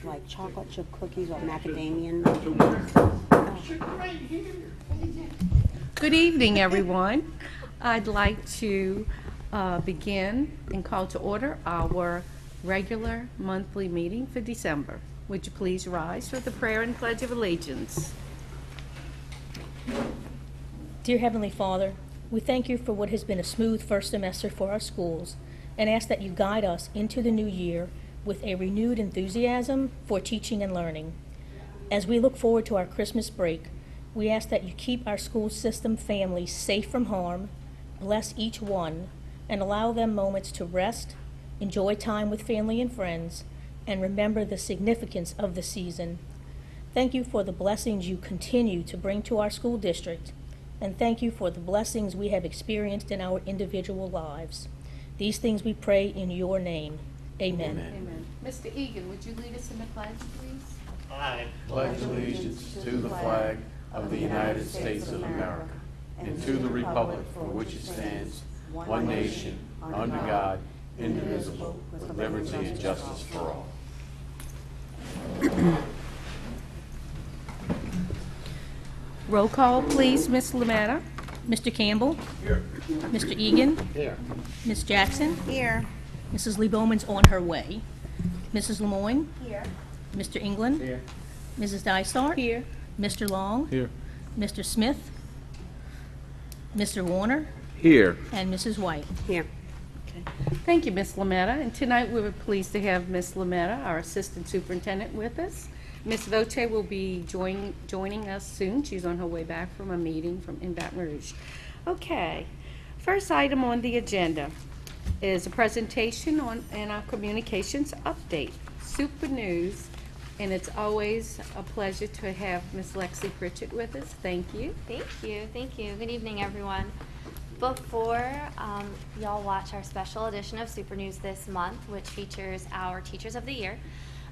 like chocolate chip cookies or macadamia. Good evening, everyone. I'd like to begin and call to order our regular monthly meeting for December. Would you please rise for the prayer and pledge of allegiance? Dear Heavenly Father, we thank you for what has been a smooth first semester for our schools and ask that you guide us into the new year with a renewed enthusiasm for teaching and learning. As we look forward to our Christmas break, we ask that you keep our school system families safe from harm, bless each one, and allow them moments to rest, enjoy time with family and friends, and remember the significance of the season. Thank you for the blessings you continue to bring to our school district, and thank you for the blessings we have experienced in our individual lives. These things we pray in your name. Amen. Amen. Mr. Egan, would you lead us in the pledge, please? I pledge allegiance to the flag of the United States of America and to the republic for which it stands, one nation, under God, indivisible, with liberty and justice for all. Roll call, please, Ms. Lametta. Mr. Campbell? Here. Mr. Egan? Here. Ms. Jackson? Here. Mrs. Lee Bowman's on her way. Mrs. Lemoyne? Here. Mr. England? Here. Mrs. Dysart? Here. Mr. Long? Here. Mr. Smith? Mr. Warner? Here. And Mrs. White. Here. Thank you, Ms. Lametta. And tonight we were pleased to have Ms. Lametta, our Assistant Superintendent, with us. Ms. Voce will be joining us soon. She's on her way back from a meeting in Baton Rouge. Okay. First item on the agenda is a presentation in our communications update, Super News, and it's always a pleasure to have Ms. Lexi Pritchett with us. Thank you. Thank you. Thank you. Good evening, everyone. Before y'all watch our special edition of Super News this month, which features our Teachers of the Year,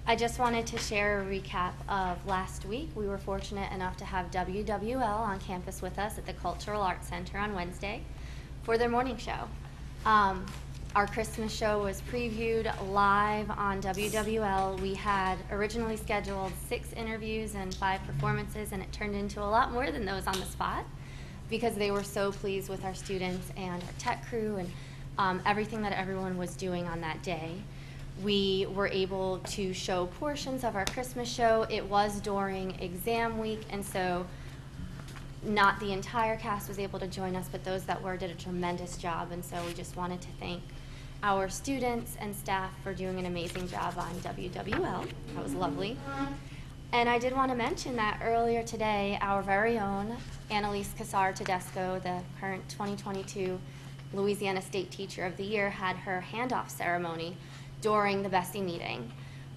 I just wanted to share a recap of last week. We were fortunate enough to have WWL on campus with us at the Cultural Arts Center on Wednesday for their morning show. Our Christmas show was previewed live on WWL. We had originally scheduled 6 interviews and 5 performances, and it turned into a lot more than those on the spot because they were so pleased with our students and our tech crew and everything that everyone was doing on that day. We were able to show portions of our Christmas show. It was during exam week, and so not the entire cast was able to join us, but those that were did a tremendous job, and so we just wanted to thank our students and staff for doing an amazing job on WWL. That was lovely. And I did want to mention that earlier today, our very own Annalise Cassar Tedesco, the current 2022 Louisiana State Teacher of the Year, had her handoff ceremony during the Bessie meeting.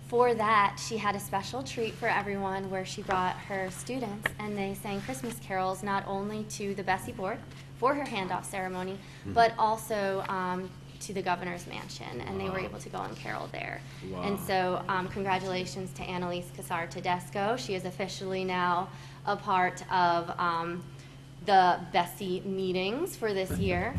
For that, she had a special treat for everyone where she brought her students and they sang Christmas carols not only to the Bessie board for her handoff ceremony, but also to the governor's mansion, and they were able to go and carol there. And so congratulations to Annalise Cassar Tedesco. She is officially now a part of the Bessie meetings for this year.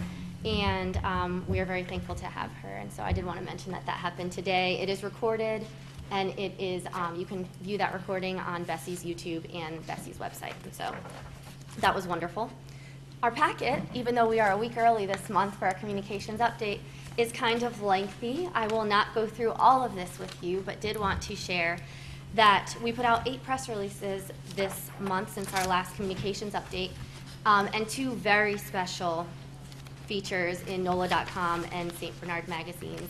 And we are very thankful to have her. And so I did want to mention that happened today. It is recorded, and it is you can view that recording on Bessie's YouTube and Bessie's website. And so that was wonderful. Our packet, even though we are a week early this month for our communications update, is kind of lengthy. I will not go through all of this with you, but did want to share that we put out 8 press releases this month since our last communications update, and 2 very special features in NOLA.com and St. Bernard magazines,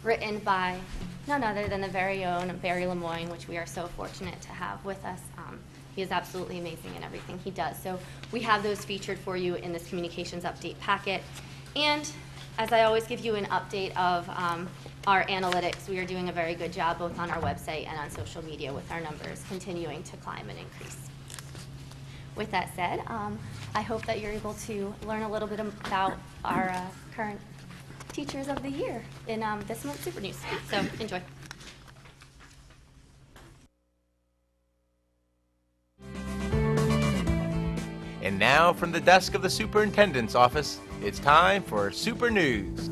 written by none other than the very own Barry Lemoyne, which we are so fortunate to have with us. He is absolutely amazing in everything he does. So we have those featured for you in this communications update packet. And as I always give you an update of our analytics, we are doing a very good job both on our website and on social media with our numbers continuing to climb and increase. With that said, I hope that you're able to learn a little bit about our current Teachers of the Year in this month's Super News. So enjoy. And now from the desk of the Superintendent's office, it's time for Super News.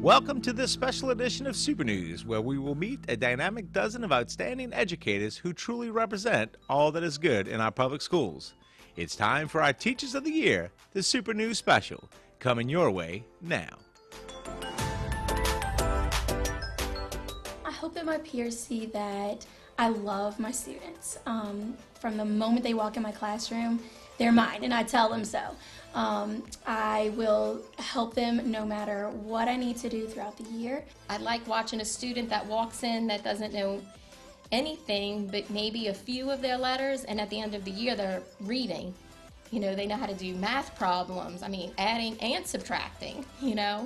Welcome to this special edition of Super News, where we will meet a dynamic dozen of outstanding educators who truly represent all that is good in our public schools. It's time for our Teachers of the Year, the Super News Special, coming your way now. I hope that my peers see that I love my students. From the moment they walk in my classroom, they're mine, and I tell them so. I will help them no matter what I need to do throughout the year. I like watching a student that walks in that doesn't know anything but maybe a few of their letters, and at the end of the year they're reading. You know, they know how to do math problems, adding and subtracting,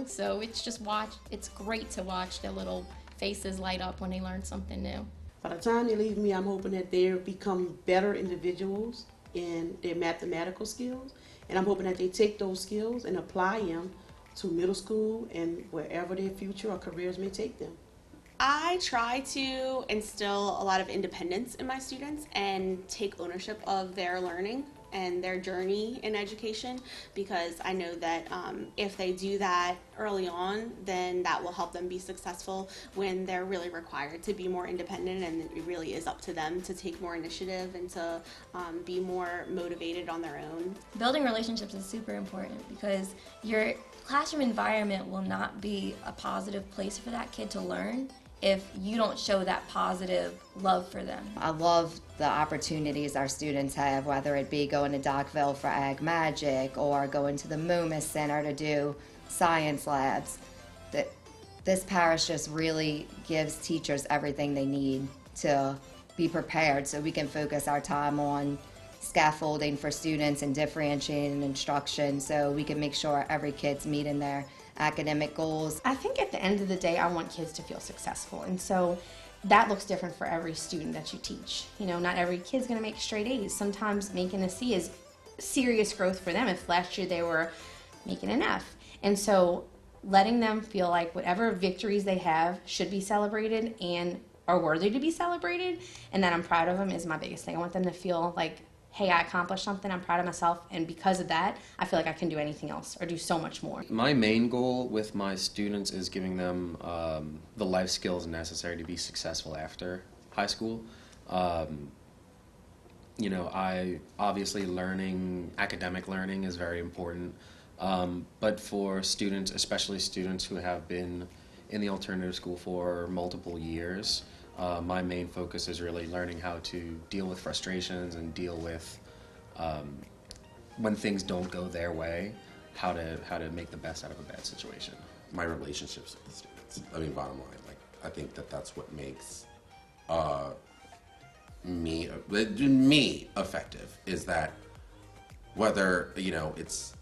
so it's great to watch their little faces light up when they learn something new. By the time they leave me, I'm hoping that they become better individuals in their mathematical skills, and I'm hoping that they take those skills and apply them to middle school and wherever their future or careers may take them. I try to instill a lot of independence in my students and take ownership of their learning and their journey in education, because I know that if they do that early on, then that will help them be successful when they're really required to be more independent, and it really is up to them to take more initiative and to be more motivated on their own. Building relationships is super important because your classroom environment will not be a positive place for that kid to learn if you don't show that positive love for them. I love the opportunities our students have, whether it be going to Dockville for Ag Magic or going to the Moomis Center to do science labs. This parish just really gives teachers everything they need to be prepared so we can focus our time on scaffolding for students and differentiating instruction so we can make sure every kid's meeting their academic goals. I think at the end of the day, I want kids to feel successful, and so that looks different for every student that you teach. Not every kid's going to make straight A's. Sometimes making a C is serious growth for them if last year they were making an F. And so letting them feel like whatever victories they have should be celebrated and are worthy to be celebrated, and that I'm proud of them is my biggest thing. I want them to feel like, hey, I accomplished something, I'm proud of myself, and because of that, I feel like I can do anything else or do so much more. My main goal with my students is giving them the life skills necessary to be successful after high school. I obviously academic learning is very important, but for students, especially students who have been in the alternative school for multiple years, my main focus is really learning how to deal with frustrations and deal with when things don't go their way, how to make the best out of a bad situation. My relationships with the students. Bottom line, I think that's what makes me effective, is that whether it's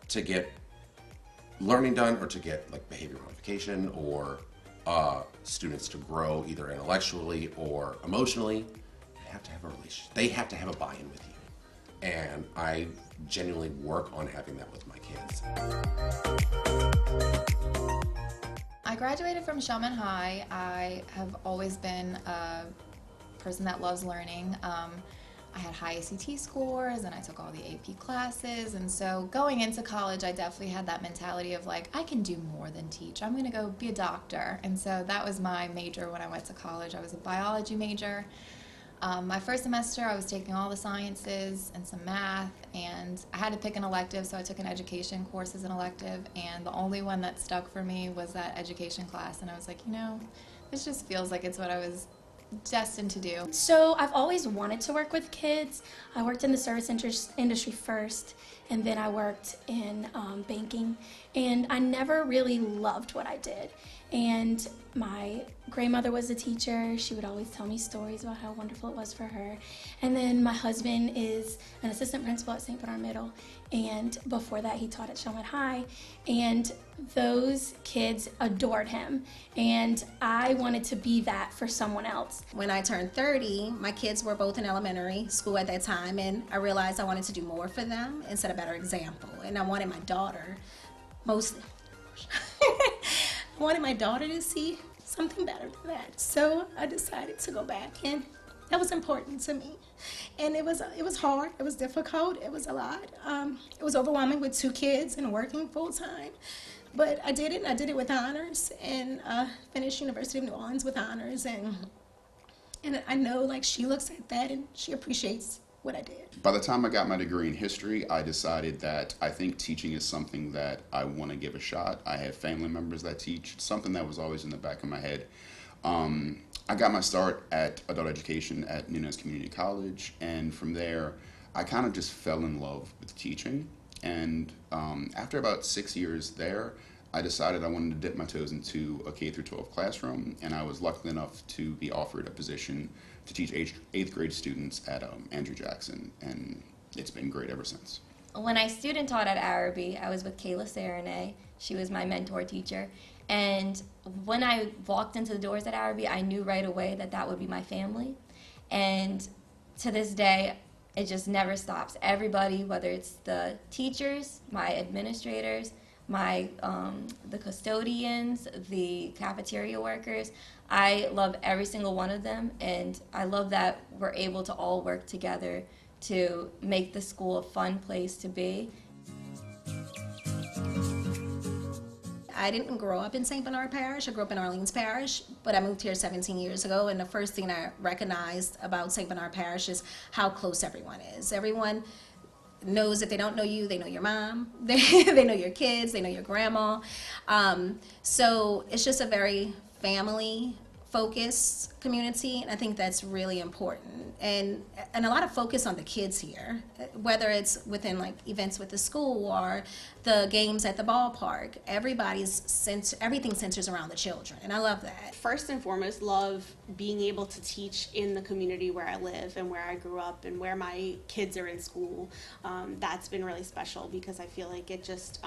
to get learning done or to get behavior modification or students to grow either intellectually or emotionally, you have to have a relationship. They have to have a buy-in with you. And I genuinely work on having that with my kids. I graduated from Shellman High. I have always been a person that loves learning. I had high ACT scores and I took all the AP classes, and so going into college I definitely had that mentality of I can do more than teach. I'm going to go be a doctor, and so that was my major when I went to college. I was a biology major. My first semester I was taking all the sciences and some math, and I had to pick an elective, so I took an education course as an elective, and the only one that stuck for me was that education class, and I was like, this just feels like it's what I was destined to do. So I've always wanted to work with kids. I worked in the service industry first, and then I worked in banking, and I never really loved what I did. And my grandmother was a teacher. She would always tell me stories about how wonderful it was for her. And then my husband is an assistant principal at St. Bernard Middle, and before that he taught at Shellman High, and those kids adored him, and I wanted to be that for someone else. When I turned 30, my kids were both in elementary school at that time, and I realized I wanted to do more for them and set a better example. And I wanted my daughter, mostly, I wanted my daughter to see something better than that. So I decided to go back, and that was important to me. And it was hard, it was difficult, it was a lot. It was overwhelming with 2 kids and working full time. But I did it, and I did it with honors, and finished University of New Orleans with honors, and I know, like, she looks at that and she appreciates what I did. By the time I got my degree in history, I decided that I think teaching is something that I want to give a shot. I have family members that teach, something that was always in the back of my head. I got my start at adult education at Nunez Community College, and from there, I kind of just fell in love with teaching. And after about 6 years there, I decided I wanted to dip my toes into a K-12 classroom, and I was lucky enough to be offered a position to teach 8th grade students at Andrew Jackson, and it's been great ever since. When I student taught at Araby, I was with Kayla Serenay. She was my mentor teacher. And when I walked into the doors at Araby, I knew right away that that would be my family. And to this day, it just never stops. Everybody, whether it's the teachers, my administrators, the custodians, the cafeteria workers, I love every single one of them, and I love that we're able to all work together to make the school a fun place to be. I didn't grow up in St. Bernard Parish. I grew up in Orleans Parish, but I moved here 17 years ago, and the first thing I recognized about St. Bernard Parish is how close everyone is. Everyone knows if they don't know you, they know your mom, they know your kids, they know your grandma. So it's just a very family-focused community, and I think that's really important. And a lot of focus on the kids here, whether it's within like events with the school or the games at the ballpark. Everything centers around the children, and I love that. First and foremost, love being able to teach in the community where I live and where I grew up and where my kids are in school. That's been really special because I feel like it just,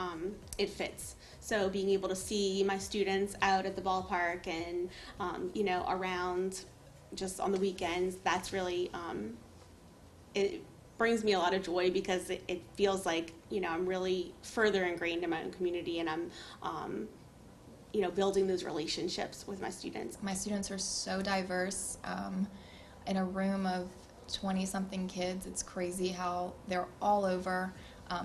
it fits. So being able to see my students out at the ballpark and, around just on the weekends, that's really, it brings me a lot of joy because it feels like, I'm really further ingrained in my own community, and I'm, building those relationships with my students. My students are so diverse. In a room of 20-something kids, it's crazy how they're all over,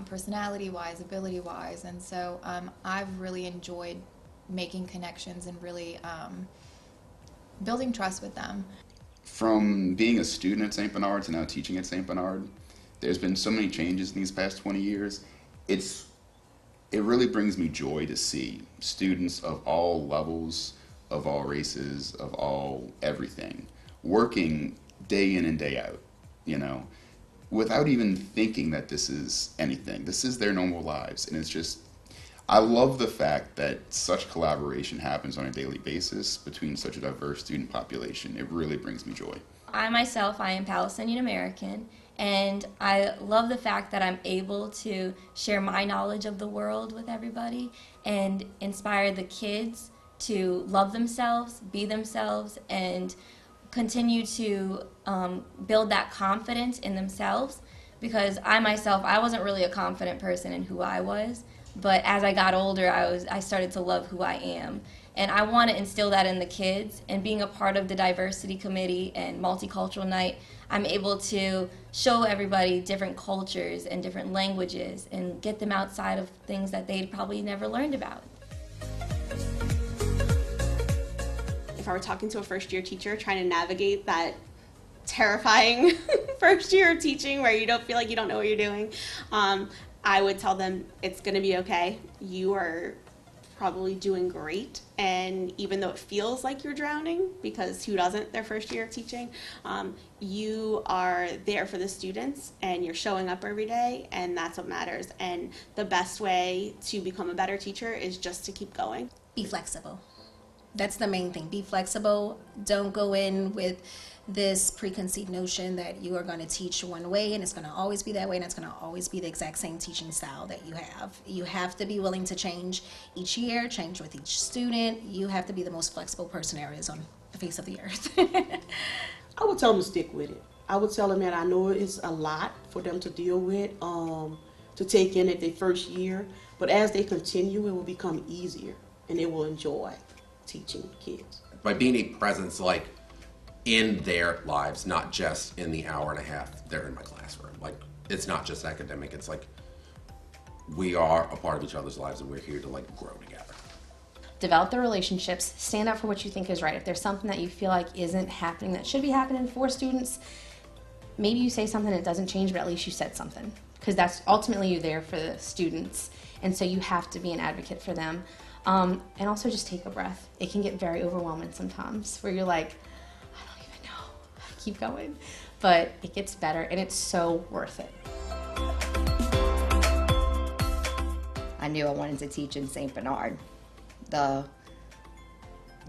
personality-wise, ability-wise, and so I've really enjoyed making connections and really building trust with them. From being a student at St. Bernard to now teaching at St. Bernard, there's been so many changes in these past 20 years. It really brings me joy to see students of all levels, of all races, of all everything, working day in and day out, without even thinking that this is anything. This is their normal lives, and it's just, I love the fact that such collaboration happens on a daily basis between such a diverse student population. It really brings me joy. I myself, I am Palestinian American, and I love the fact that I'm able to share my knowledge of the world with everybody and inspire the kids to love themselves, be themselves, and continue to build that confidence in themselves, because I myself, I wasn't really a confident person in who I was, but as I got older, I started to love who I am. And I want to instill that in the kids, and being a part of the diversity committee and multicultural night, I'm able to show everybody different cultures and different languages and get them outside of things that they probably never learned about. If I were talking to a first-year teacher trying to navigate that terrifying first year of teaching where you don't feel like you don't know what you're doing, I would tell them it's going to be okay. You are probably doing great, and even though it feels like you're drowning, because who doesn't their first year of teaching, you are there for the students and you're showing up every day, and that's what matters. And the best way to become a better teacher is just to keep going. Be flexible. That's the main thing. Be flexible. Don't go in with this preconceived notion that you are going to teach one way and it's going to always be that way, and it's going to always be the exact same teaching style that you have. You have to be willing to change each year, change with each student. You have to be the most flexible person there is on the face of the earth. I would tell them to stick with it. I would tell them that I know it's a lot for them to deal with, to take in at their first year, but as they continue, it will become easier and they will enjoy teaching kids. By being a presence like in their lives, not just in the hour and a half they're in my classroom. Like, it's not just academic, it's like we are a part of each other's lives and we're here to like grow together. develop the relationships, stand up for what you think is right. If there's something that you feel like isn't happening that should be happening for students, maybe you say something that doesn't change, but at least you said something. Because that's ultimately you're there for the students, and so you have to be an advocate for them. And also just take a breath. It can get very overwhelming sometimes where you're like, I don't even know how to keep going. But it gets better, and it's so worth it. I knew I wanted to teach in St. Bernard. The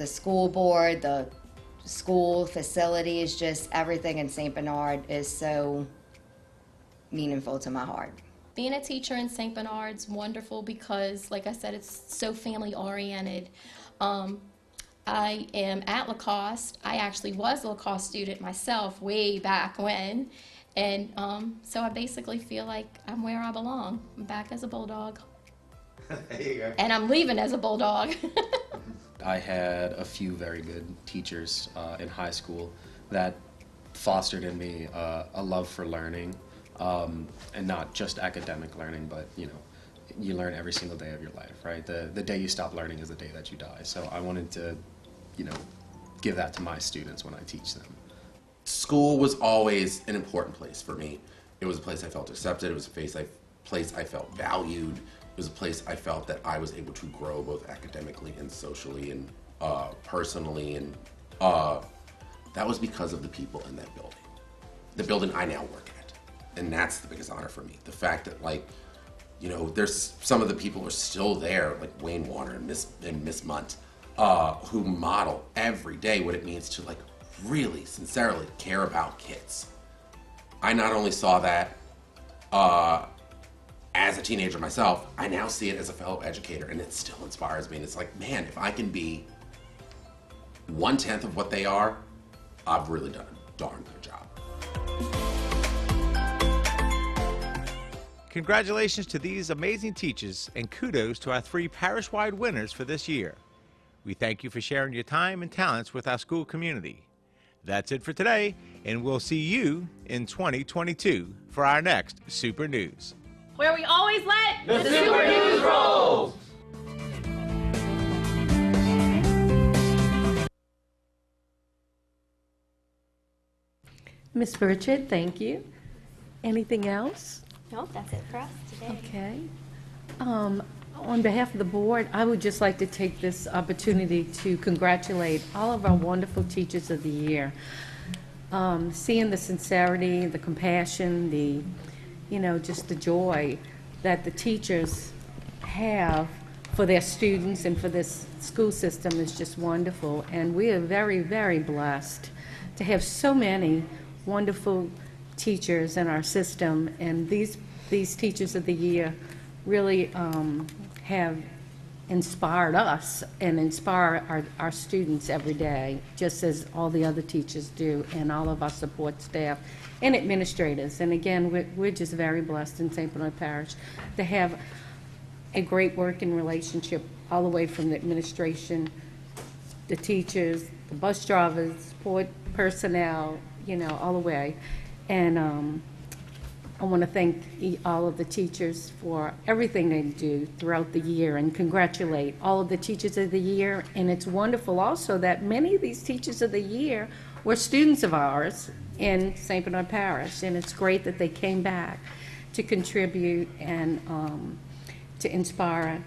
school board, the school facilities, just everything in St. Bernard is so meaningful to my heart. Being a teacher in St. Bernard's wonderful because, like I said, it's so family-oriented. I am at Lacoste. I actually was a Lacoste student myself way back when. And so I basically feel like I'm where I belong. I'm back as a Bulldog. There you go. And I'm leaving as a Bulldog. I had a few very good teachers in high school that fostered in me a love for learning, and not just academic learning, but you learn every single day of your life, right? The day you stop learning is the day that you die. So I wanted to, give that to my students when I teach them. School was always an important place for me. It was a place I felt accepted. It was a place I felt valued. It was a place I felt that I was able to grow both academically and socially and personally. And that was because of the people in that building. The building I now work at. And that's the biggest honor for me. The fact that, there's some of the people who are still there, like Wayne Warner and Miss Munt, who model every day what it means to, really sincerely care about kids. I not only saw that as a teenager myself, I now see it as a fellow educator, and it still inspires me. And it's like, man, if I can be 1/10 of what they are, I've really done a darn good job. Congratulations to these amazing teachers, and kudos to our 3 parish-wide winners for this year. We thank you for sharing your time and talents with our school community. That's it for today, and we'll see you in 2022 for our next Super News. Where we always let The Super News roll! Ms. Burchett, thank you. Anything else? Nope, that's it for us today. Okay. On behalf of the board, I would just like to take this opportunity to congratulate all of our wonderful teachers of the year. Seeing the sincerity, the compassion, just the joy that the teachers have for their students and for this school system is just wonderful. And we are very, very blessed to have so many wonderful teachers in our system. And these teachers of the year really have inspired us and inspire our students every day, just as all the other teachers do, and all of our support staff and administrators. And again, we're just very blessed in St. Bernard Parish to have a great working relationship all the way from the administration, the teachers, the bus drivers, support personnel, all the way. And I want to thank all of the teachers for everything they do throughout the year and congratulate all of the teachers of the year. And it's wonderful also that many of these teachers of the year were students of ours in St. Bernard Parish. And it's great that they came back to contribute and to inspire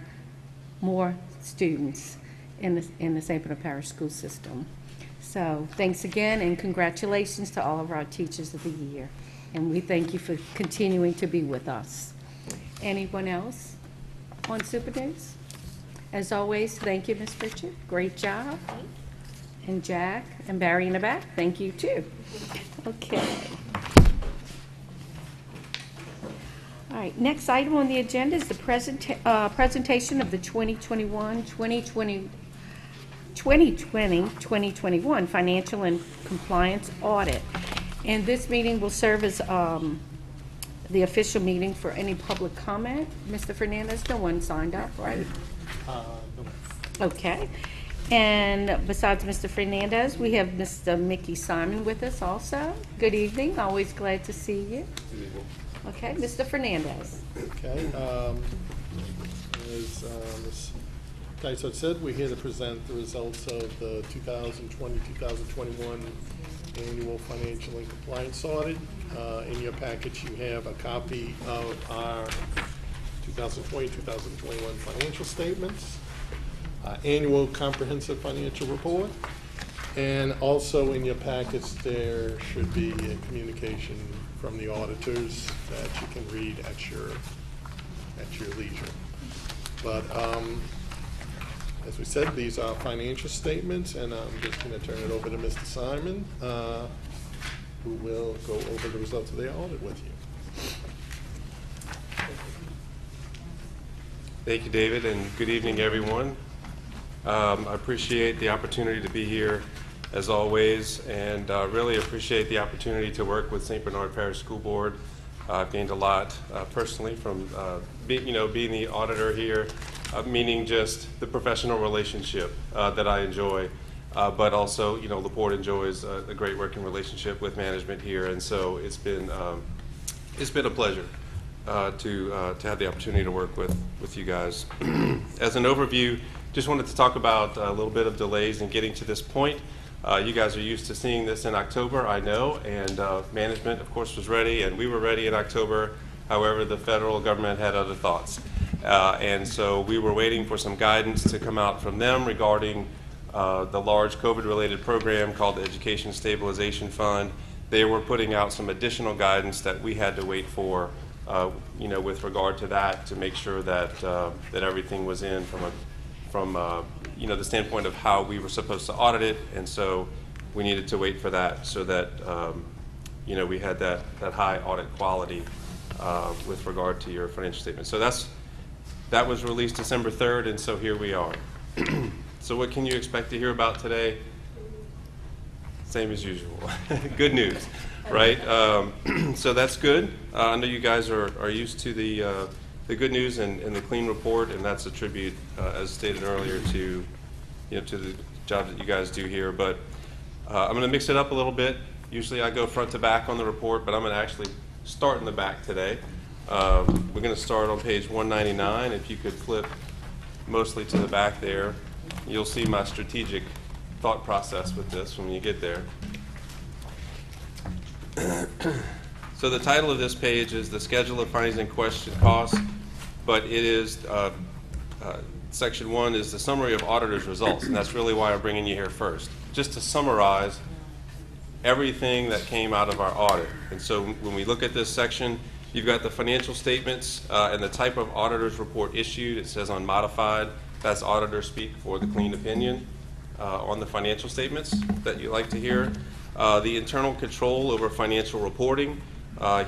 more students in the St. Bernard Parish school system. So thanks again, and congratulations to all of our teachers of the year. And we thank you for continuing to be with us. Anyone else on Super News? As always, thank you, Ms. Richard. Great job. And Jack and Barry in the back, thank you too. Okay. All right, next item on the agenda is the presentation of the 2020-2021 Financial and Compliance Audit. And this meeting will serve as the official meeting for any public comment. Mr. Fernandez, no one signed up, right? Okay. And besides Mr. Fernandez, we have Mr. Mickey Simon with us also. Good evening. Always glad to see you. Good evening. Okay, Mr. Fernandez. Okay. As Ms. Okay, so it said we're here to present the results of the 2020-2021 annual financial and compliance audit. In your package, you have a copy of our 2020-2021 financial statements, annual comprehensive financial report, and also in your packets there should be a communication from the auditors that you can read at your leisure. But as we said, these are financial statements, and I'm just going to turn it over to Mr. Simon, who will go over the results of the audit with you. Thank you, David, and good evening, everyone. I appreciate the opportunity to be here, as always, and really appreciate the opportunity to work with St. Bernard Parish School Board. I've gained a lot personally from being the auditor here, meaning just the professional relationship that I enjoy, but also, the board enjoys a great working relationship with management here, and so it's been a pleasure to have the opportunity to work with you guys. As an overview, just wanted to talk about a little bit of delays in getting to this point. You guys are used to seeing this in October, I know, and management, of course, was ready, and we were ready in October. However, the federal government had other thoughts. And so we were waiting for some guidance to come out from them regarding the large COVID-related program called the Education Stabilization Fund. They were putting out some additional guidance that we had to wait for, with regard to that, to make sure that that everything was in from the standpoint of how we were supposed to audit it, and so we needed to wait for that so that we had that high audit quality with regard to your financial statement. So that was released December 3rd, and so here we are. So what can you expect to hear about today? Same as usual. Good news, right? So that's good. I know you guys are used to the good news and the clean report, and that's a tribute, as stated earlier, to the job that you guys do here. But I'm going to mix it up a little bit. Usually I go front to back on the report, but I'm going to actually start in the back today. We're going to start on page 199. If you could flip mostly to the back there, you'll see my strategic thought process with this when you get there. So the title of this page is The Schedule of Findings and Question Costs, but it is, section 1 is the summary of auditor's results, and that's really why I'm bringing you here first, just to summarize everything that came out of our audit. And so when we look at this section, you've got the financial statements and the type of auditor's report issued. It says unmodified. That's auditor speak for the clean opinion on the financial statements that you like to hear. The internal control over financial reporting.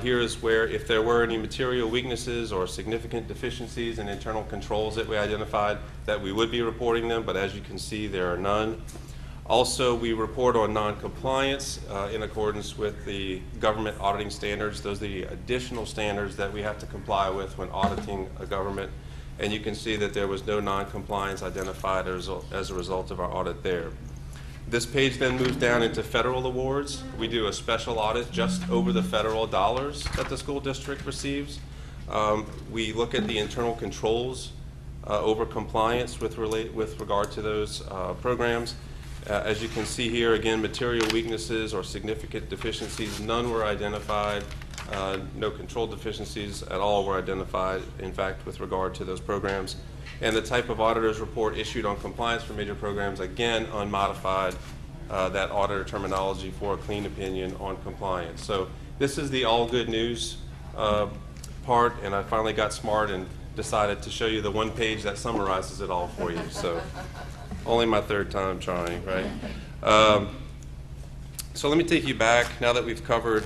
Here is where, if there were any material weaknesses or significant deficiencies in internal controls that we identified, that we would be reporting them, but as you can see, there are none. Also, we report on non-compliance in accordance with the government auditing standards. Those are the additional standards that we have to comply with when auditing a government. And you can see that there was no non-compliance identified as a result of our audit there. This page then moves down into federal awards. We do a special audit just over the federal dollars that the school district receives. We look at the internal controls over compliance with regard to those programs. As you can see here, again, material weaknesses or significant deficiencies, none were identified. No control deficiencies at all were identified, in fact, with regard to those programs. And the type of auditor's report issued on compliance for major programs, again, unmodified, that auditor terminology for a clean opinion on compliance. So this is the all good news part, and I finally got smart and decided to show you the one page that summarizes it all for you. So only my third time trying, right? So let me take you back, now that we've covered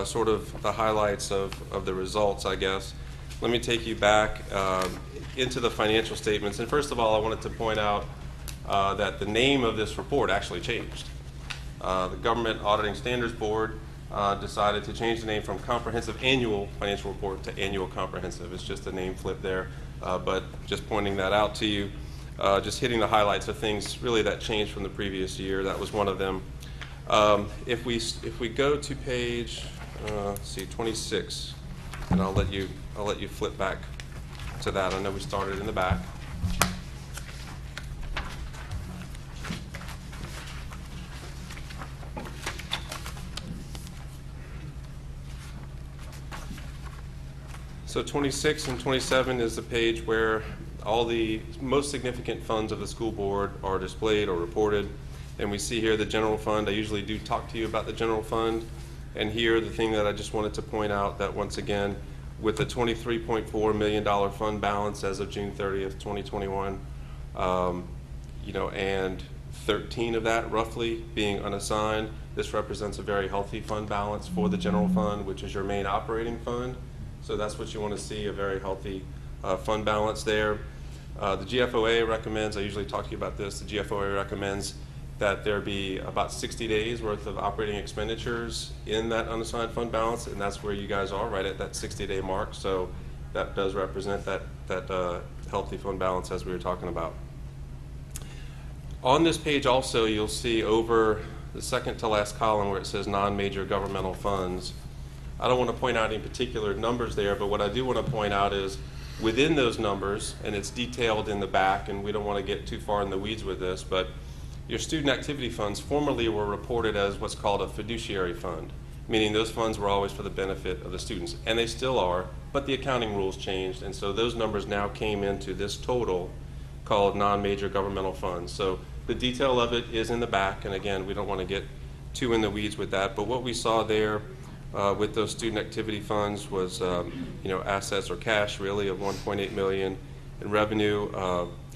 sort of the highlights of the results, I guess. Let me take you back into the financial statements. And first of all, I wanted to point out that the name of this report actually changed. The Government Auditing Standards Board decided to change the name from Comprehensive Annual Financial Report to Annual Comprehensive. It's just a name flip there, but just pointing that out to you. Just hitting the highlights of things really that changed from the previous year. That was one of them. If we go to page, let's see, 26, and I'll let you flip back to that. I know we started in the back. So 26 and 27 is the page where all the most significant funds of the school board are displayed or reported. And we see here the general fund. I usually do talk to you about the general fund. And here, the thing that I just wanted to point out, that once again, with the $23.4 million fund balance as of June 30th, 2021, and 13 of that roughly being unassigned, this represents a very healthy fund balance for the general fund, which is your main operating fund. So that's what you want to see, a very healthy fund balance there. The GFOA recommends, I usually talk to you about this, the GFOA recommends that there be about 60 days worth of operating expenditures in that unassigned fund balance, and that's where you guys are, right at that 60-day mark. So that does represent that healthy fund balance as we were talking about. On this page also, you'll see over the second to last column where it says non-major governmental funds. I don't want to point out any particular numbers there, but what I do want to point out is within those numbers, and it's detailed in the back, and we don't want to get too far in the weeds with this, but your student activity funds formerly were reported as what's called a fiduciary fund, meaning those funds were always for the benefit of the students, and they still are, but the accounting rules changed, and so those numbers now came into this total called non-major governmental funds. So the detail of it is in the back, and again, we don't want to get too in the weeds with that, but what we saw there with those student activity funds was assets or cash really of $1.8 million, and revenue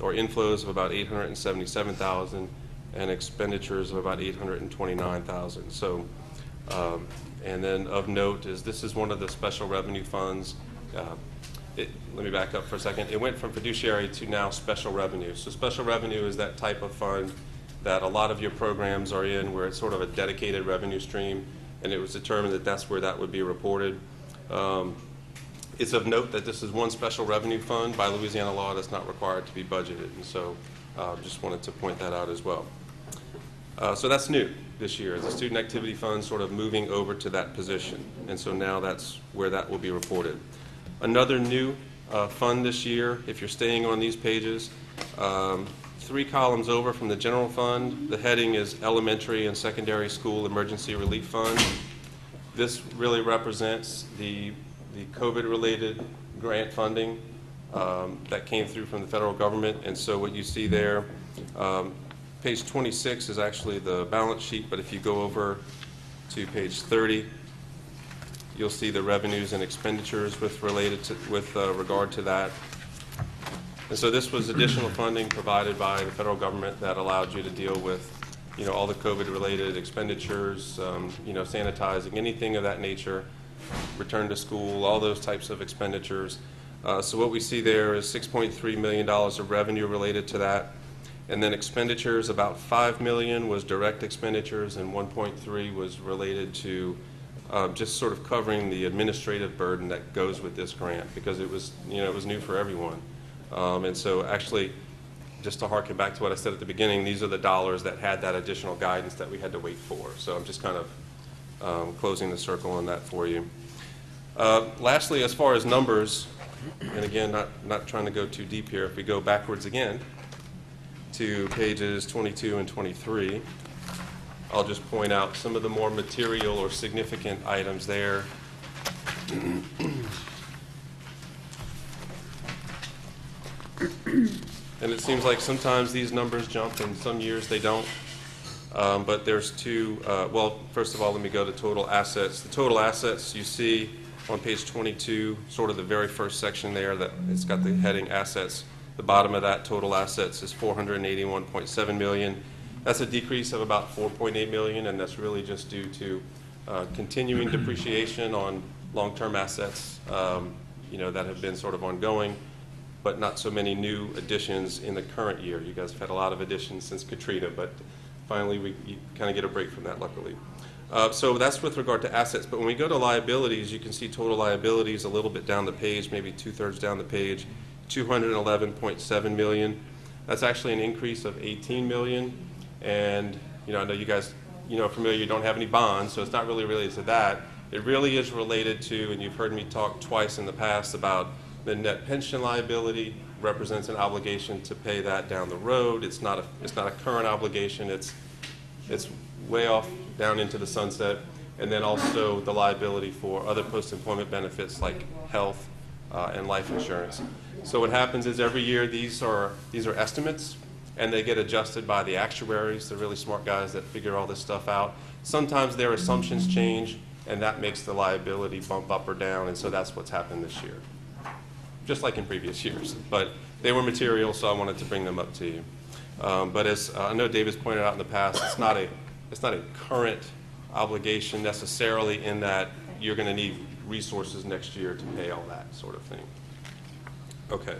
or inflows of about $877,000, and expenditures of about $829,000. So, and then of note is this is one of the special revenue funds. Let me back up for a second. It went from fiduciary to now special revenue. So special revenue is that type of fund that a lot of your programs are in, where it's sort of a dedicated revenue stream, and it was determined that that's where that would be reported. It's of note that this is one special revenue fund by Louisiana law that's not required to be budgeted, and so just wanted to point that out as well. So that's new this year, the student activity fund sort of moving over to that position, and so now that's where that will be reported. Another new fund this year, if you're staying on these pages, 3 columns over from the general fund, the heading is Elementary and Secondary School Emergency Relief Fund. This really represents the COVID-related grant funding that came through from the federal government, and so what you see there, page 26 is actually the balance sheet, but if you go over to page 30, you'll see the revenues and expenditures with regard to that. And so this was additional funding provided by the federal government that allowed you to deal with, all the COVID-related expenditures, sanitizing, anything of that nature, return to school, all those types of expenditures. So what we see there is $6.3 million of revenue related to that. And then expenditures, about $5 million was direct expenditures, and $1.3 was related to just sort of covering the administrative burden that goes with this grant, because it was, it was new for everyone. And so actually, just to harken back to what I said at the beginning, these are the dollars that had that additional guidance that we had to wait for. So I'm just kind of closing the circle on that for you. Lastly, as far as numbers, and again, not trying to go too deep here, if we go backwards again to pages 22 and 23, I'll just point out some of the more material or significant items there. And it seems like sometimes these numbers jump and some years they don't. But there's two, well, first of all, let me go to total assets. The total assets you see on page 22, sort of the very first section there, that it's got the heading assets. The bottom of that, total assets, is $481.7 million. That's a decrease of about $4.8 million, and that's really just due to continuing depreciation on long-term assets, that have been sort of ongoing, but not so many new additions in the current year. You guys have had a lot of additions since Katrina, but finally you kind of get a break from that, luckily. So that's with regard to assets, but when we go to liabilities, you can see total liabilities a little bit down the page, maybe 2/3 down the page, $211.7 million. That's actually an increase of $18 million, and I know you guys are familiar, you don't have any bonds, so it's not really related to that. It really is related to, and you've heard me talk twice in the past about the net pension liability represents an obligation to pay that down the road. It's not a current obligation. It's way off down into the sunset. And then also the liability for other post-employment benefits like health, and life insurance. So what happens is every year these are estimates, and they get adjusted by the actuaries, the really smart guys that figure all this stuff out. Sometimes their assumptions change, and that makes the liability bump up or down, and so that's what's happened this year, just like in previous years. But they were material, so I wanted to bring them up to you. But as I know David's pointed out in the past, it's not a current obligation necessarily, in that you're going to need resources next year to pay all that sort of thing. Okay.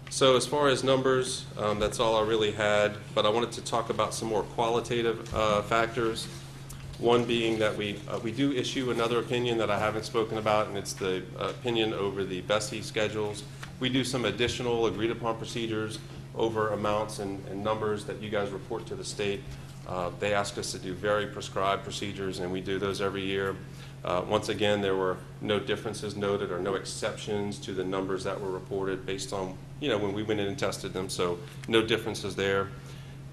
So as far as numbers, that's all I really had, but I wanted to talk about some more qualitative factors. One being that we do issue another opinion that I haven't spoken about, and it's the opinion over the BESI schedules. We do some additional agreed upon procedures over amounts and numbers that you guys report to the state. They ask us to do very prescribed procedures, and we do those every year. Once again, there were no differences noted or no exceptions to the numbers that were reported based on, when we went in and tested them, so no differences there.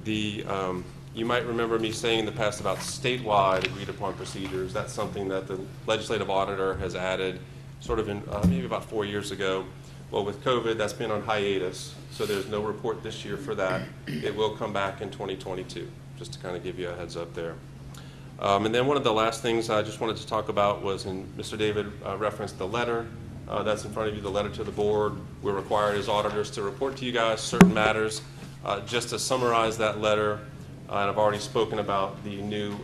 You might remember me saying in the past about statewide agreed upon procedures. That's something that the legislative auditor has added sort of in maybe about 4 years ago. Well, with COVID, that's been on hiatus, so there's no report this year for that. It will come back in 2022, just to kind of give you a heads up there. And then one of the last things I just wanted to talk about was, Mr. David referenced the letter that's in front of you, the letter to the board. We're required as auditors to report to you guys certain matters. Just to summarize that letter, and I've already spoken about the new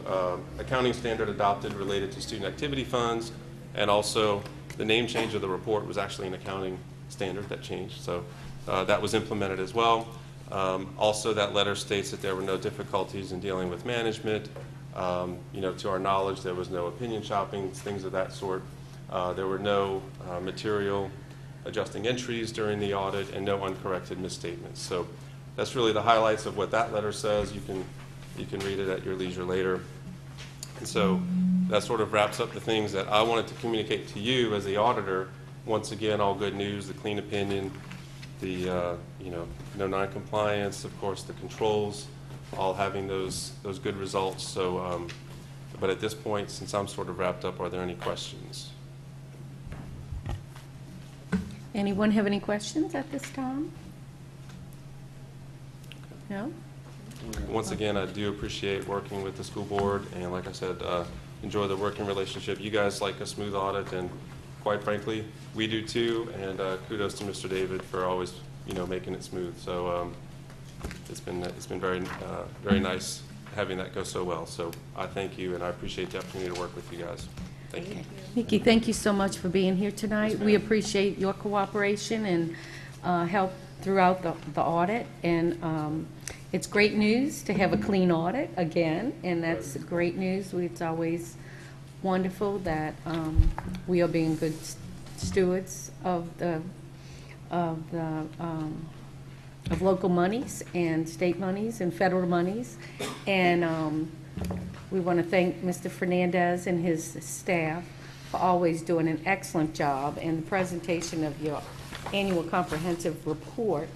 accounting standard adopted related to student activity funds, and also the name change of the report was actually an accounting standard that changed, so that was implemented as well. Also, that letter states that there were no difficulties in dealing with management. To our knowledge, there was no opinion shopping, things of that sort. There were no material adjusting entries during the audit, and no uncorrected misstatements. So that's really the highlights of what that letter says. You can read it at your leisure later. And so that sort of wraps up the things that I wanted to communicate to you as the auditor. Once again, all good news, the clean opinion, the no non-compliance, of course, the controls, all having those good results. So, but at this point, since I'm sort of wrapped up, are there any questions? Anyone have any questions at this time? No? Once again, I do appreciate working with the school board, and like I said, enjoy the working relationship. You guys like a smooth audit, and quite frankly, we do too, and kudos to Mr. David for always, making it smooth. So it's been very nice having that go so well. So I thank you, and I appreciate the opportunity to work with you guys. Thank you. Nikki, thank you so much for being here tonight. We appreciate your cooperation and help throughout the audit, and it's great news to have a clean audit again, and that's great news. It's always wonderful that we are being good stewards of local monies and state monies and federal monies, and we want to thank Mr. Fernandez and his staff for always doing an excellent job, and the presentation of your annual comprehensive report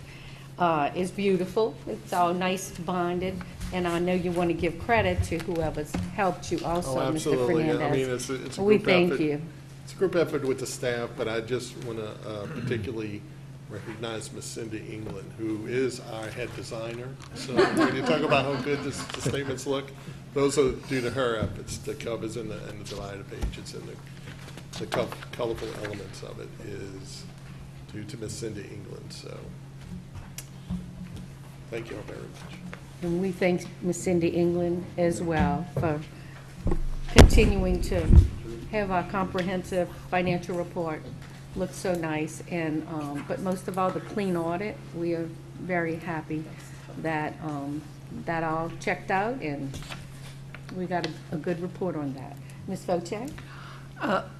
is beautiful. It's all nice bonded, and I know you want to give credit to whoever's helped you also, Mr. Fernandez. I mean, it's a group we thank effort. you. It's a group effort with the staff, but I just want to particularly recognize Miss Cindy England, who is our head designer. So when you talk about how good the statements look, those are due to her efforts. The covers and the divided pages and the colorful elements of it is due to Miss Cindy England. So thank you all very much. And we thank Ms. Cindy England as well for continuing to have our comprehensive financial report look so nice, and but most of all, the clean audit. We are very happy that that all checked out, and we got a good report on that. Ms. Foche?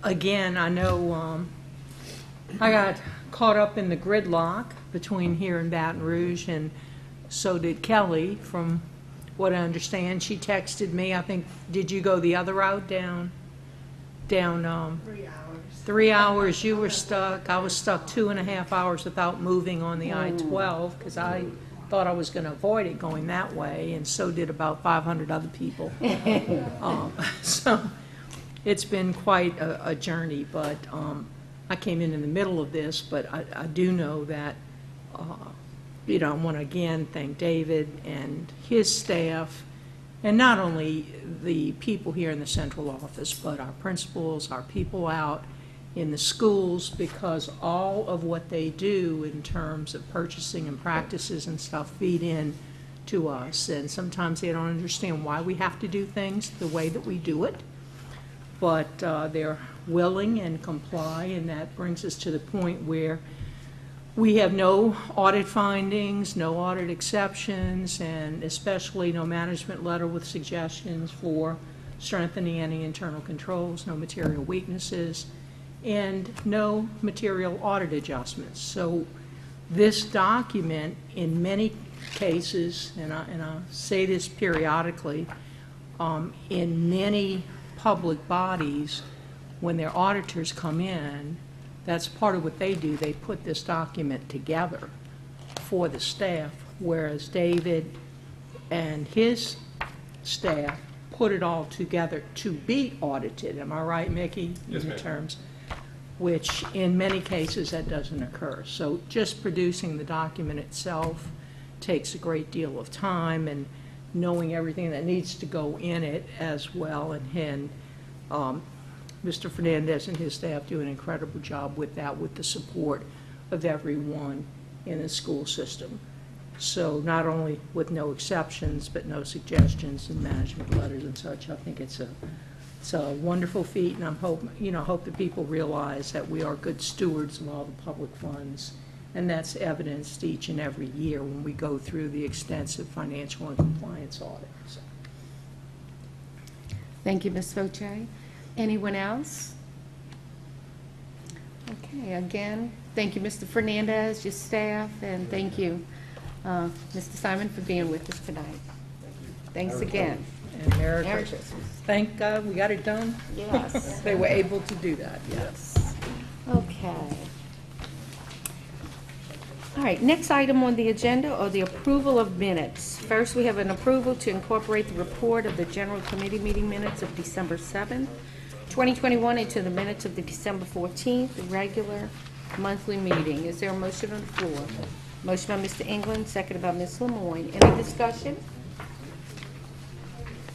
Again, I know I got caught up in the gridlock between here and Baton Rouge, and so did Kelly, from what I understand. She texted me, I think, did you go the other route down 3 hours. 3 hours. You were stuck. I was stuck 2.5 hours without moving on the I-12 because I thought I was going to avoid it going that way, and so did about 500 other people. So it's been quite a journey, but I came in the middle of this, but I do know that, I want to again thank David and his staff, and not only the people here in the central office, but our principals, our people out in the schools, because all of what they do in terms of purchasing and practices and stuff feed in to us. And sometimes they don't understand why we have to do things the way that we do it, but they're willing and comply, and that brings us to the point where we have no audit findings, no audit exceptions, and especially no management letter with suggestions for strengthening any internal controls, no material weaknesses, and no material audit adjustments. So this document, in many cases, and I say this periodically, in many public bodies, when their auditors come in, that's part of what they do. They put this document together for the staff, whereas David and his staff put it all together to be audited. Am I right, Mickey? Yes, in ma'am. terms, which in many cases that doesn't occur. So just producing the document itself takes a great deal of time, and knowing everything that needs to go in it as well. And Mr. Fernandez and his staff do an incredible job with that, with the support of everyone in the school system. So not only with no exceptions, but no suggestions and management letters and such. I think it's a wonderful feat, and I hope that people realize that we are good stewards of all the public funds, and that's evidenced each and every year when we go through the extensive financial and compliance audit. So. Thank you, Ms. Voce. Anyone else? Okay, again, thank you, Mr. Fernandez, your staff, and thank you, Mr. Simon, for being with us tonight. Thanks again. And Merry Merry Christmas. Christmas. Thank God we got it done. Yes. They were able to do that, yes. Okay. All right, next item on the agenda are the approval of minutes. First, we have an approval to incorporate the report of the General Committee meeting minutes of December 7th, 2021 into the minutes of the December 14th regular monthly meeting. Is there a motion on the floor? Motion by Mr. England, seconded by Ms. Lemoyne. Any discussion?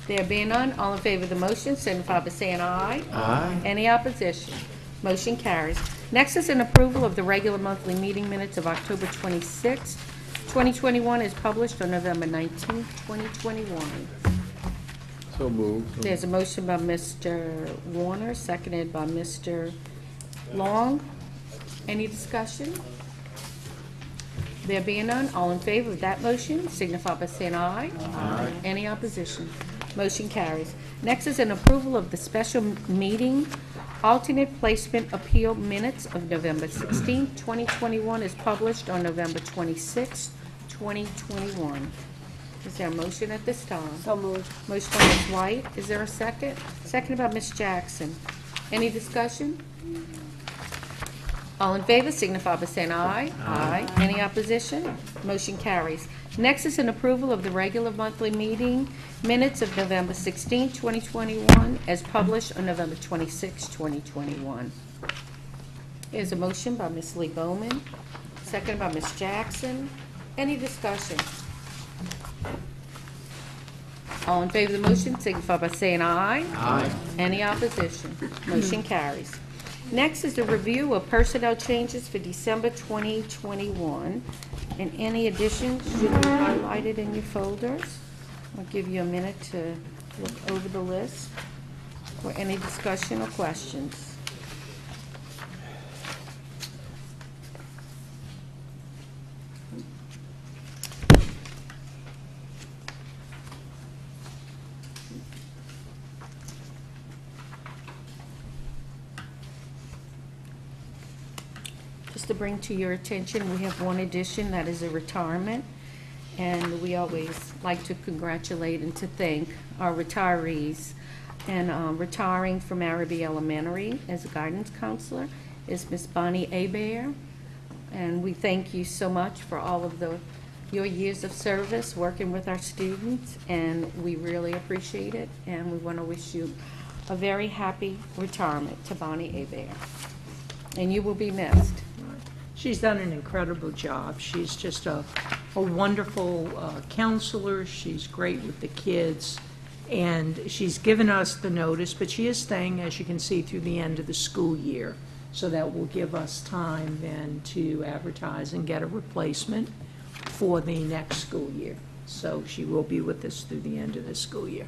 There being none, all in favor of the motion, signify by saying aye. Aye. Any opposition? Motion carries. Next is an approval of the regular monthly meeting minutes of October 26, 2021, as published on November 19, 2021. So moved. There's a motion by Mr. Warner, seconded by Mr. Long. Any discussion? There being none, all in favor of that motion, signify by saying aye. Aye. Any opposition? Motion carries. Next is an approval of the special meeting alternate placement appeal minutes of November 16, 2021, is published on November 26, 2021. Is there a motion at this time? So moved. Motion by Ms. White. Is there a second? Seconded by Ms. Jackson. Any discussion? All in favor signify by saying aye. Aye. Any opposition? Motion carries. Next is an approval of the regular monthly meeting minutes of November 16, 2021, as published on November 26, 2021. Here's a motion by Ms. Lee Bowman, seconded by Ms. Jackson. Any discussion? All in favor of the motion signify by saying aye. Aye. Any opposition? Motion carries. Next is the review of personnel changes for December 2021, and any additions should be highlighted in your folders. I'll give you a minute to look over the list for any discussion or questions. Just to bring to your attention, we have one addition, that is a retirement. And we always like to congratulate and to thank our retirees. And retiring from Araby Elementary as a guidance counselor is Miss Bonnie Hebert. And we thank you so much for all of your years of service working with our students, and we really appreciate it. And we want to wish you a very happy retirement to Bonnie Hebert. and you will be missed. She's done an incredible job. She's just a wonderful counselor. She's great with the kids. And she's given us the notice, but she is staying, as you can see, through the end of the school year. So that will give us time then to advertise and get a replacement for the next school year. So she will be with us through the end of the school year.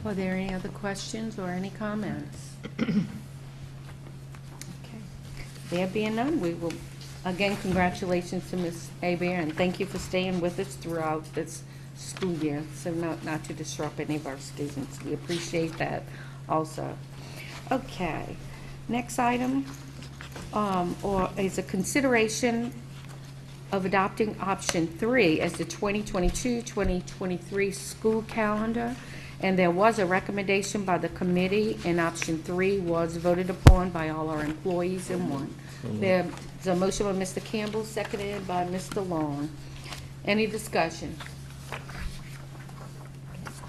Are there any other questions or any comments? Okay. There being none, we will, again, congratulations to Ms. Hebert, and thank you for staying with us throughout this school year, so not to disrupt any of our students. We appreciate that also. Okay, next item is a consideration of adopting option 3 as the 2022-2023 school calendar. And there was a recommendation by the committee, and option 3 was voted upon by all our employees in one. There's a motion by Mr. Campbell, seconded by Mr. Long. Any discussion?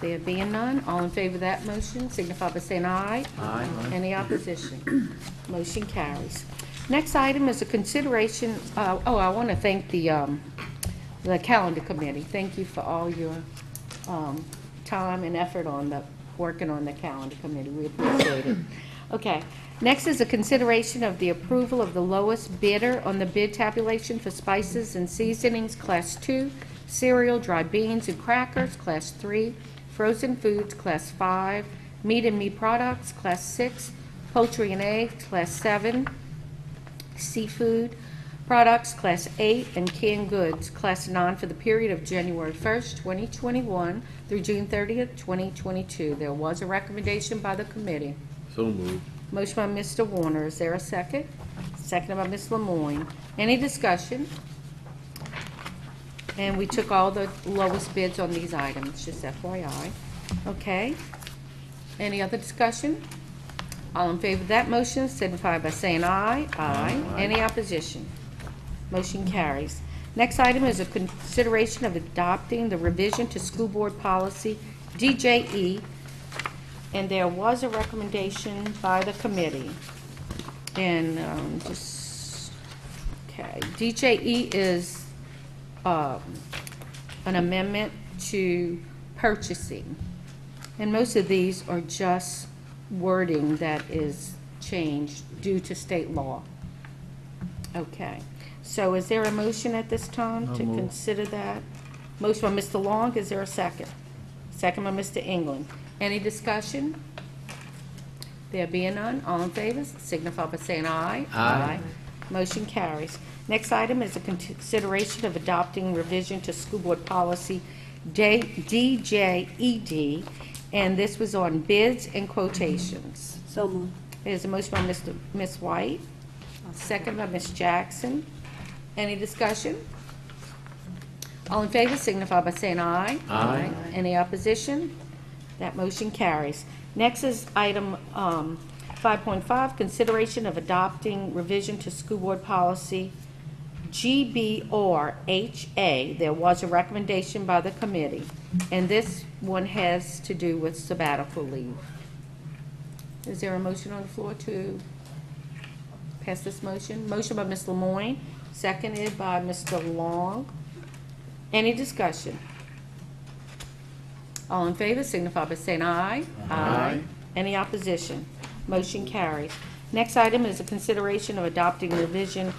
There being none, all in favor of that motion signify by saying aye. Aye. Any opposition? Motion carries. Next item is a consideration, I want to thank the calendar committee. Thank you for all your time and effort on working on the calendar committee. We appreciate it. Okay. Next is a consideration of the approval of the lowest bidder on the bid tabulation for spices and seasonings, Class 2, cereal, dry beans and crackers, Class 3, frozen foods, Class 5, meat and meat products, Class 6, poultry and eggs, Class 7, seafood products, Class 8, and canned goods, Class 9, for the period of January 1st, 2021 through June 30th, 2022. There was a recommendation by the committee. So moved. Motion by Mr. Warner. Is there a second? Second by Ms. Lemoyne. Any discussion? And we took all the lowest bids on these items, just FYI. Okay. Any other discussion? All in favor of that motion signify by saying aye. Aye. Any opposition? Motion carries. Next item is a consideration of adopting the revision to school board policy DJE, and there was a recommendation by the committee. And DJE is an amendment to purchasing, and most of these are just wording that is changed due to state law. Okay. So is there a motion at this time to consider that? Motion by Mr. Long, is there a second? Second by Mr. England. Any discussion? There being none, all in favor, signify by saying aye. Aye. Motion carries. Next item is a consideration of adopting revision to school board policy DJED, and this was on bids and quotations. So moved. There's a motion by Ms. White, second by Ms. Jackson. Any discussion? All in favor signify by saying aye. Aye. Any opposition? That motion carries. Next is item 5.5, consideration of adopting revision to school board policy GBRHA. There was a recommendation by the committee, and this one has to do with sabbatical leave. Is there a motion on the floor to pass this motion? Motion by Ms. Lemoyne, seconded by Mr. Long. Any discussion? All in favor signify by saying aye. Aye. Any opposition? Motion carries. Next item is a consideration of adopting revision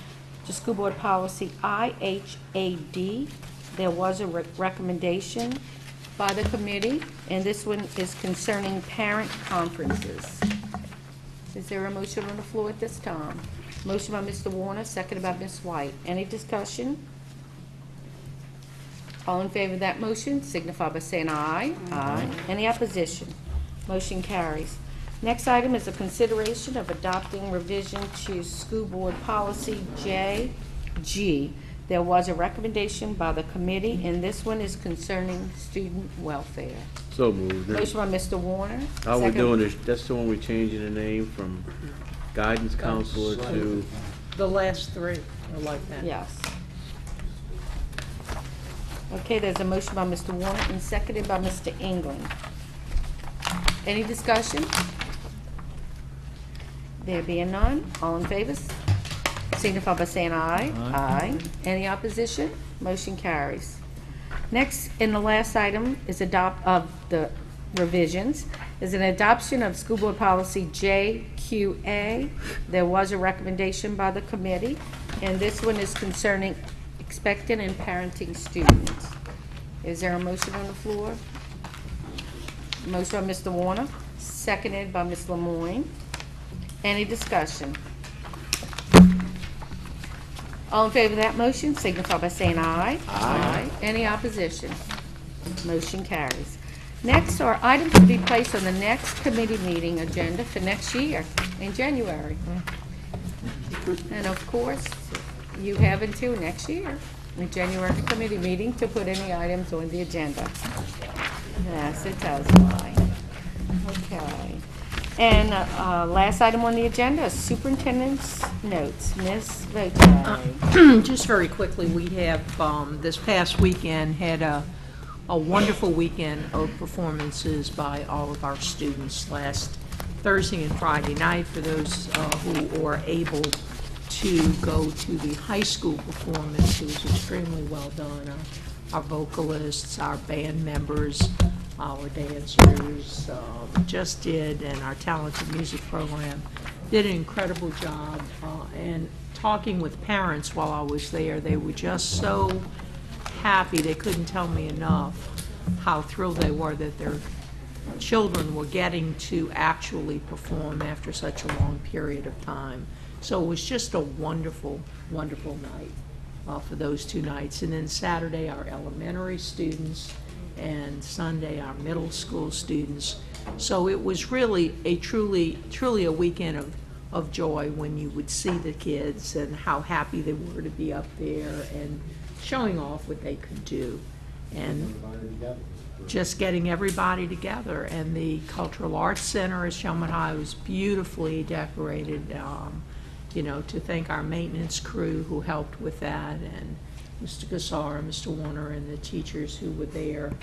to school board policy IHAD. There was a recommendation by the committee, and this one is concerning parent conferences. Is there a motion on the floor at this time? Motion by Mr. Warner, seconded by Ms. White. Any discussion? All in favor of that motion signify by saying aye. Aye. Any opposition? Motion carries. Next item is a consideration of adopting revision to school board policy JG. There was a recommendation by the committee, and this one is concerning student welfare. So moved. Motion by Mr. Warner. How we second- doing this? That's the one we changing the name from guidance counselor to. The last three are like that. Yes. Okay, there's a motion by Mr. Warner and seconded by Mr. England. Any discussion? There being none, all in favor, signify by saying aye. Aye. Any opposition? Motion carries. Next, and the last item is of the revisions, is an adoption of School Board Policy JQA. There was a recommendation by the committee, and this one is concerning expectant and parenting students. Is there a motion on the floor? Motion by Mr. Warner, seconded by Ms. Lemoyne. Any discussion? All in favor of that motion, signify by saying aye. Aye. Any opposition? Motion carries. Next are items to be placed on the next committee meeting agenda for next year in January. And of course, you have until next year, the January committee meeting, to put any items on the agenda. Yes, it does, Mike. Okay. And last item on the agenda is superintendent's notes. Ms. Vote. Just very quickly, we have, this past weekend, had a wonderful weekend of performances by all of our students last Thursday and Friday night. For those who were able to go to the high school performance, it was extremely well done. Our vocalists, our band members, our dancers just did, and our talented music program did an incredible job. And talking with parents while I was there, they were just so happy. They couldn't tell me enough how thrilled they were that their children were getting to actually perform after such a long period of time. So it was just a wonderful, wonderful night for those 2 nights. And then Saturday, our elementary students, and Sunday, our middle school students. So it was really a truly a weekend of joy when you would see the kids and how happy they were to be up there and showing off what they could do. And just getting everybody together. And the Cultural Arts Center at Shelman High was beautifully decorated, to thank our maintenance crew who helped with that, and Mr. Gassar, Mr. Warner, and the teachers who were there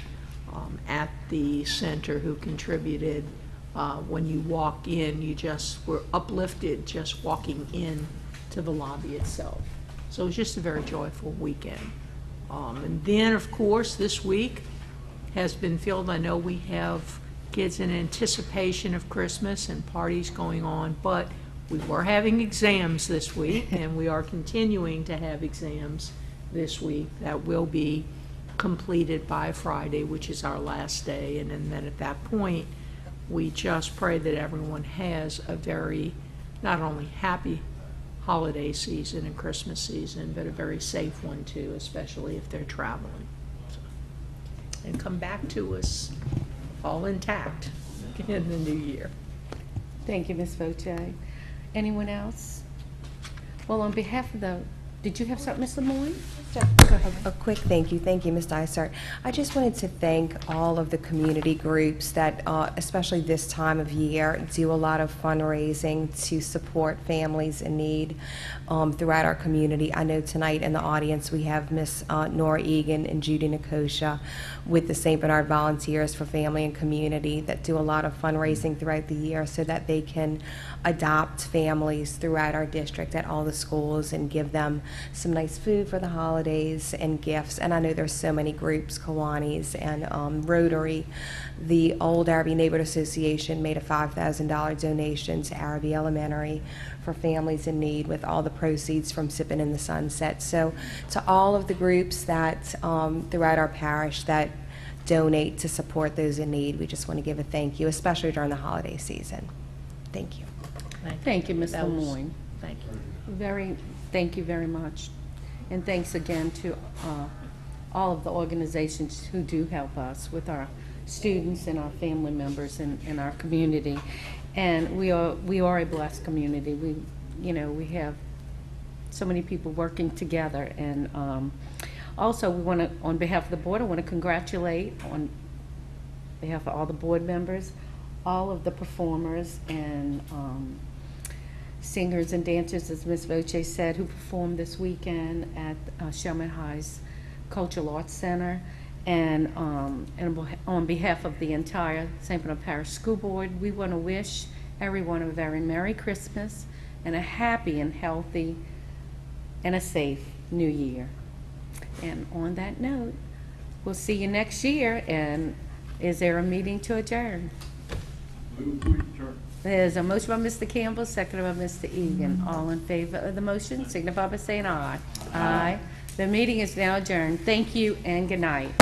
at the center who contributed. When you walk in, you just were uplifted just walking in to the lobby itself. So it was just a very joyful weekend. And then, of course, this week has been filled. I know we have kids in anticipation of Christmas and parties going on, but we were having exams this week, and we are continuing to have exams this week that will be completed by Friday, which is our last day. And then at that point, we just pray that everyone has a very, not only happy holiday season and Christmas season, but a very safe one too, especially if they're traveling. And come back to us all intact in the new year. Thank you, Ms. Voce. Anyone else? Well, on behalf of did you have something, Ms. Lemoyne? A quick thank you, Ms. Dysart. I just wanted to thank all of the community groups that, especially this time of year, do a lot of fundraising to support families in need throughout our community. I know tonight in the audience we have Miss Nora Egan and Judy Nikosha with the St. Bernard Volunteers for Family and Community that do a lot of fundraising throughout the year so that they can adopt families throughout our district at all the schools and give them some nice food for the holidays and gifts. And I know there's so many groups, Kiwanis and Rotary. The Old Araby Neighborhood Association made a $5,000 donation to Araby Elementary for families in need with all the proceeds from Sippin' in the Sunset. So to all of the groups that throughout our parish that donate to support those in need, we just want to give a thank you, especially during the holiday season. Thank you. Thank you, Ms. Lemoyne. Thank you. Thank you very much. And thanks again to all of the organizations who do help us with our students and our family members in our community. And we are a blessed community. We have so many people working together. And also, we want to, on behalf of the board, I want to congratulate on behalf of all the board members, all of the performers and singers and dancers, as Ms. Voce said, who performed this weekend at Shelman High's Cultural Arts Center. And on behalf of the entire St. Bernard Parish School Board, we want to wish everyone a very Merry Christmas and a happy and healthy and a safe New Year. And on that note, we'll see you next year. And is there a meeting to adjourn? There's a motion by Mr. Campbell, seconded by Mr. Egan. All in favor of the motion, signify by saying aye. Aye. The meeting is now adjourned. Thank you and good night.